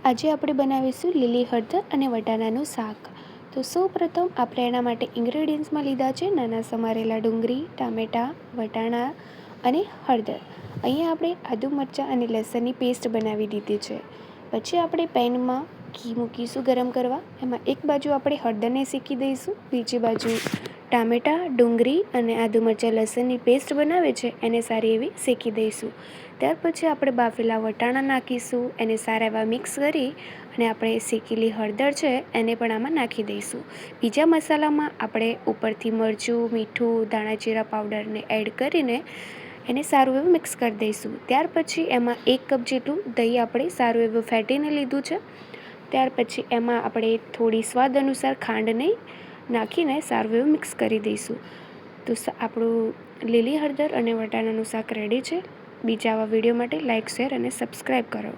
આજે આપણે બનાવીશું લીલી હળદર અને વટાણાનું શાક. તો સૌપ્રથમ આપણે એના માટે ઇન્ગ્રેડિયન્ટ્સમાં લીધા છે નાના સમારેલા ડુંગળી, ટામેટાં, વટાણા અને હળદર. અહીંયા આપણે આદુ મરચાં અને લસણની પેસ્ટ બનાવી દીધી છે. પછી આપણે પેનમાં ઘી મૂકીશું ગરમ કરવા. એમાં એક બાજુ આપણે હળદરને શેકી દઈશું, બીજી બાજુ ટામેટાં, ડુંગળી અને આદુ મરચાં લસણની પેસ્ટ બનાવે છે એને સારી એવી શેકી દઈશું. ત્યાર પછી આપણે બાફેલા વટાણા નાખીશું, એને સારા એવા મિક્સ કરી અને આપણે શેકેલી હળદર છે એને પણ આમાં નાખી દઈશું. બીજા મસાલામાં આપણે ઉપરથી મરચું, મીઠું, ધાણા જીરા પાવડરને એડ કરીને એને સારું એવું મિક્સ કરી દઈશું. ત્યાર પછી એમાં 1 કપ જેટલું દહીં આપણે સારું એવું ફેટીને લીધું છે. ત્યાર પછી એમાં આપણે થોડી સ્વાદ અનુસાર ખાંડને નાખીને સારું એવું મિક્સ કરી દઈશું. તો આપણું લીલી હળદર અને વટાણાનું શાક રેડી છે. બીજા આવા વિડીયો માટે લાઇક, શેર અને સબસ્ક્રાઈબ કરો.